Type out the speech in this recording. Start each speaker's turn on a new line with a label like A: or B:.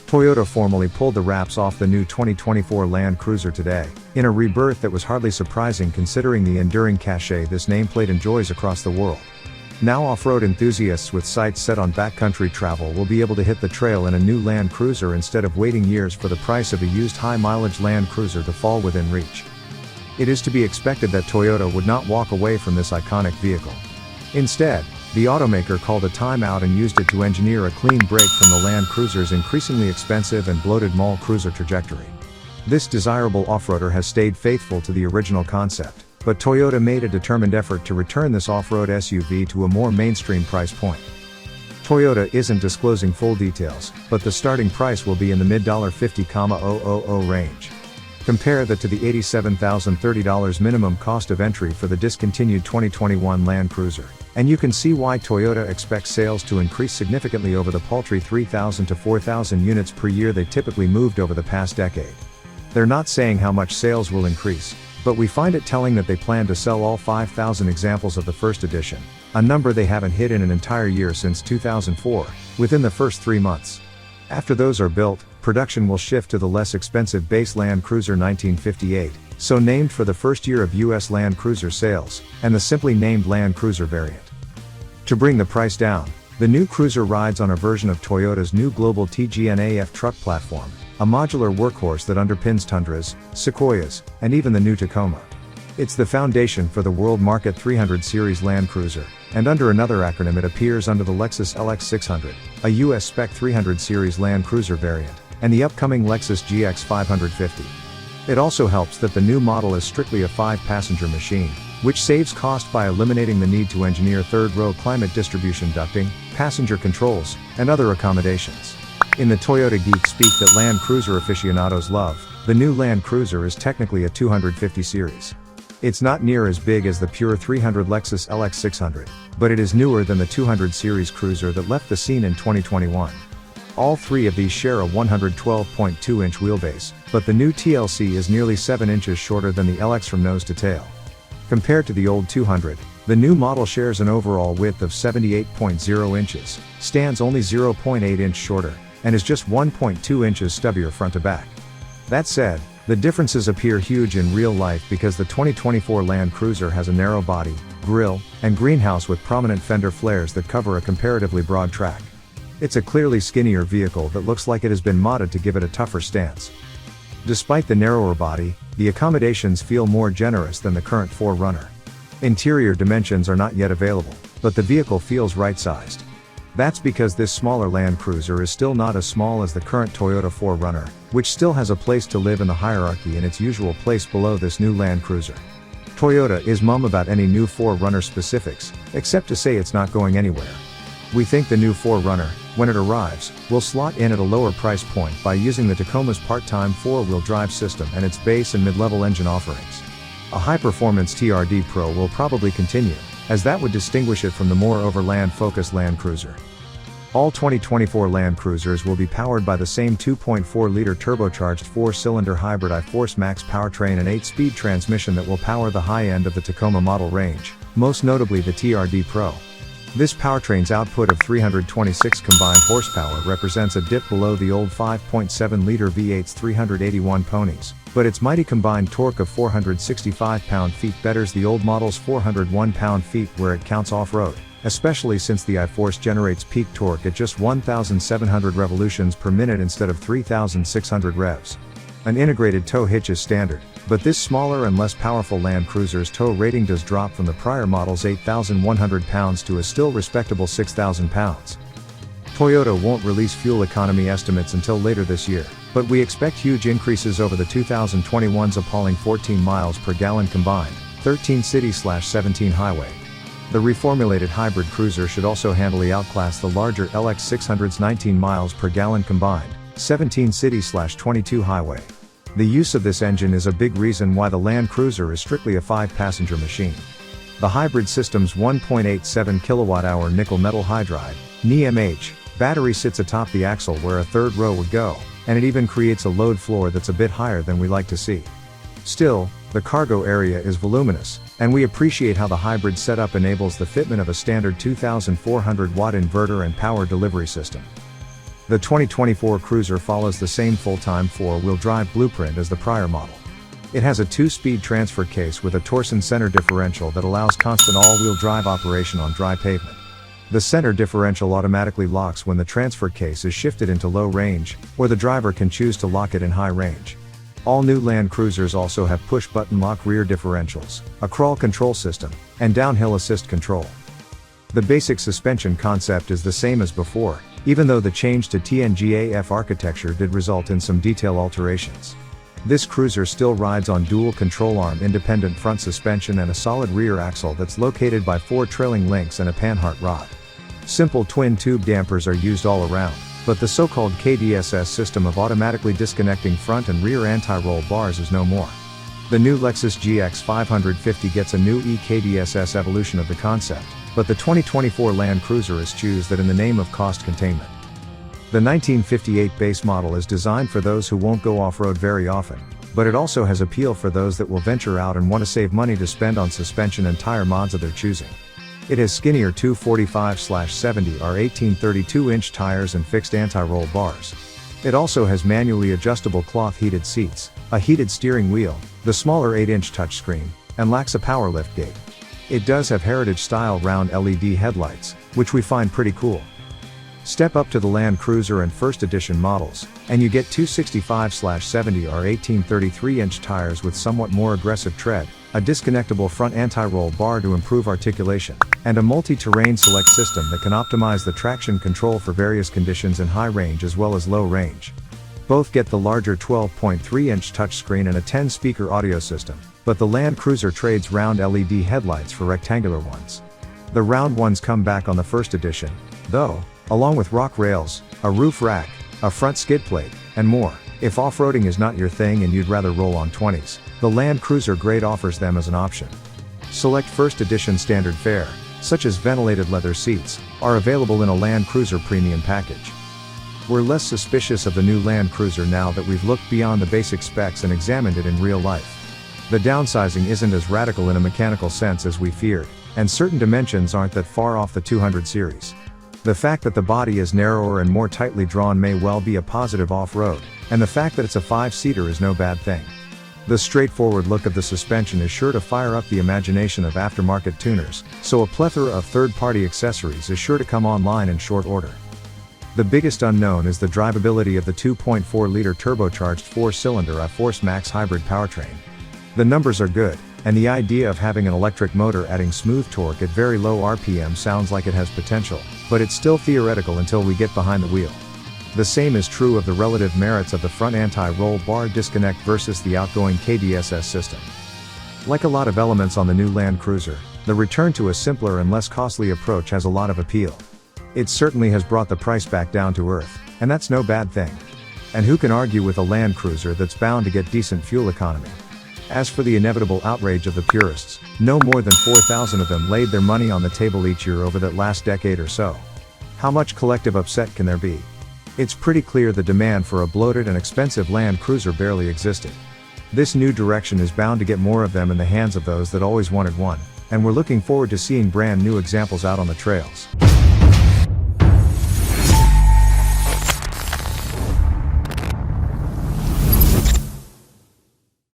A: Toyota formally pulled the wraps off the new 2024 Land Cruiser today, in a rebirth that was hardly surprising considering the enduring cachet this nameplate enjoys across the world. Now off-road enthusiasts with sights set on backcountry travel will be able to hit the trail in a new Land Cruiser instead of waiting years for the price of a used high-mileage Land Cruiser to fall within reach. It is to be expected that Toyota would not walk away from this iconic vehicle. Instead, the automaker called a timeout and used it to engineer a clean break from the Land Cruiser's increasingly expensive and bloated mall cruiser trajectory. This desirable off-roader has stayed faithful to the original concept, but Toyota made a determined effort to return this off-road SUV to a more mainstream price point. Toyota isn't disclosing full details, but the starting price will be in the mid-$50,000 range. Compare that to the $87,030 minimum cost of entry for the discontinued 2021 Land Cruiser, and you can see why Toyota expects sales to increase significantly over the paltry 3,000 to 4,000 units per year they typically moved over the past decade. They're not saying how much sales will increase, but we find it telling that they plan to sell all 5,000 examples of the first edition, a number they haven't hit in an entire year since 2004, within the first 3 months. After those are built, production will shift to the less expensive base Land Cruiser 1958, so named for the first year of US Land Cruiser sales, and the simply named Land Cruiser variant. To bring the price down, the new cruiser rides on a version of Toyota's new global TGNAF truck platform, a modular workhorse that underpins Tundras, Sequoias, and even the new Tacoma. It's the foundation for the world market 300 series Land Cruiser, and under another acronym it appears under the Lexus LX600, a US spec 300 series Land Cruiser variant, and the upcoming Lexus GX 550. It also helps that the new model is strictly a 5-passenger machine, which saves cost by eliminating the need to engineer third-row climate distribution ducting, passenger controls, and other accommodations. In the Toyota geek speak that Land Cruiser aficionados love, the new Land Cruiser is technically a 250 series. It's not near as big as the pure 300 Lexus LX600, but it is newer than the 200 series cruiser that left the scene in 2021. All three of these share a 112.2-inch wheelbase, but the new TLC is nearly 7 inches shorter than the LX from nose to tail. Compared to the old 200, the new model shares an overall width of 78.0 inches, stands only 0.8 inch shorter, and is just 1.2 inches stubbier front to back. That said, the differences appear huge in real life because the 2024 Land Cruiser has a narrow body, grille, and greenhouse with prominent fender flares that cover a comparatively broad track. It's a clearly skinnier vehicle that looks like it has been modded to give it a tougher stance. Despite the narrower body, the accommodations feel more generous than the current 4Runner. Interior dimensions are not yet available, but the vehicle feels right-sized. That's because this smaller Land Cruiser is still not as small as the current Toyota 4Runner, which still has a place to live in the hierarchy in its usual place below this new Land Cruiser. Toyota is mum about any new 4Runner specifics, except to say it's not going anywhere. We think the new 4Runner, when it arrives, will slot in at a lower price point by using the Tacoma's part-time 4-wheel drive system and its base and mid-level engine offerings. A high-performance TRD Pro will probably continue, as that would distinguish it from the more overland-focused Land Cruiser. All 2024 Land Cruisers will be powered by the same 2.4-liter turbocharged 4-cylinder hybrid iForce Max powertrain and 8-speed transmission that will power the high end of the Tacoma model range, most notably the TRD Pro. This powertrain's output of 326 combined horsepower represents a dip below the old 5.7-liter V8's 381 ponies, but its mighty combined torque of 465 pound-feet betters the old model's 401 pound-feet where it counts off-road, especially since the iForce generates peak torque at just 1,700 revolutions per minute instead of 3,600 revs. An integrated tow hitch is standard, but this smaller and less powerful Land Cruiser's tow rating does drop from the prior model's 8,100 pounds to a still respectable 6,000 pounds. Toyota won't release fuel economy estimates until later this year, but we expect huge increases over the 2021's appalling 14 miles per gallon combined, 13 city/17 highway. The reformulated hybrid cruiser should also handily outclass the larger LX600's 19 miles per gallon combined, 17 city/22 highway. The use of this engine is a big reason why the Land Cruiser is strictly a 5-passenger machine. The hybrid system's 1.87 kWh nickel-metal hydride, NiMH, battery sits atop the axle where a third row would go, and it even creates a load floor that's a bit higher than we like to see. Still, the cargo area is voluminous, and we appreciate how the hybrid setup enables the fitment of a standard 2,400-watt inverter and power delivery system. The 2024 Cruiser follows the same full-time four-wheel drive blueprint as the prior model. It has a 2-speed transfer case with a torsion center differential that allows constant all-wheel drive operation on dry pavement. The center differential automatically locks when the transfer case is shifted into low range, or the driver can choose to lock it in high range. All new Land Cruisers also have push-button lock rear differentials, a crawl control system, and downhill assist control. The basic suspension concept is the same as before, even though the change to TNGA-F architecture did result in some detail alterations. This cruiser still rides on dual control arm independent front suspension and a solid rear axle that's located by 4 trailing links and a panhard rod. Simple twin tube dampers are used all around, but the so-called KDSS system of automatically disconnecting front and rear anti-roll bars is no more. The new Lexus GX 550 gets a new EKDSS evolution of the concept, but the 2024 Land Cruiser eschews that in the name of cost containment. The 1958 base model is designed for those who won't go off-road very often, but it also has appeal for those that will venture out and want to save money to spend on suspension and tire mods of their choosing. It has skinnier 245/70 or 1832-inch tires and fixed anti-roll bars. It also has manually adjustable cloth heated seats, a heated steering wheel, the smaller 8-inch touchscreen, and lacks a power liftgate. It does have heritage-style round LED headlights, which we find pretty cool. Step up to the Land Cruiser and First Edition models, and you get 265/70 or 1833-inch tires with somewhat more aggressive tread, a disconnectable front anti-roll bar to improve articulation, and a multi-terrain select system that can optimize the traction control for various conditions in high range as well as low range. Both get the larger 12.3-inch touchscreen and a 10-speaker audio system, but the Land Cruiser trades round LED headlights for rectangular ones. The round ones come back on the First Edition, though, along with rock rails, a roof rack, a front skid plate, and more. If off-roading is not your thing and you'd rather roll on 20s, the Land Cruiser Grade offers them as an option. Select First Edition standard fare, such as ventilated leather seats, are available in a Land Cruiser Premium package. We're less suspicious of the new Land Cruiser now that we've looked beyond the basic specs and examined it in real life. The downsizing isn't as radical in a mechanical sense as we feared, and certain dimensions aren't that far off the 200 series. The fact that the body is narrower and more tightly drawn may well be a positive off-road, and the fact that it's a 5-seater is no bad thing. The straightforward look of the suspension is sure to fire up the imagination of aftermarket tuners, so a plethora of third-party accessories is sure to come online in short order. The biggest unknown is the drivability of the 2.4-liter turbocharged 4-cylinder I-Force Max hybrid powertrain. The numbers are good, and the idea of having an electric motor adding smooth torque at very low RPM sounds like it has potential, but it's still theoretical until we get behind the wheel. The same is true of the relative merits of the front anti-roll bar disconnect versus the outgoing KDSS system. Like a lot of elements on the new Land Cruiser, the return to a simpler and less costly approach has a lot of appeal. It certainly has brought the price back down to earth, and that's no bad thing. And who can argue with a Land Cruiser that's bound to get decent fuel economy? As for the inevitable outrage of the purists, no more than 4,000 of them laid their money on the table each year over that last decade or so. How much collective upset can there be? It's pretty clear the demand for a bloated and expensive Land Cruiser barely existed. This new direction is bound to get more of them in the hands of those that always wanted one, and we're looking forward to seeing brand new examples out on the trails.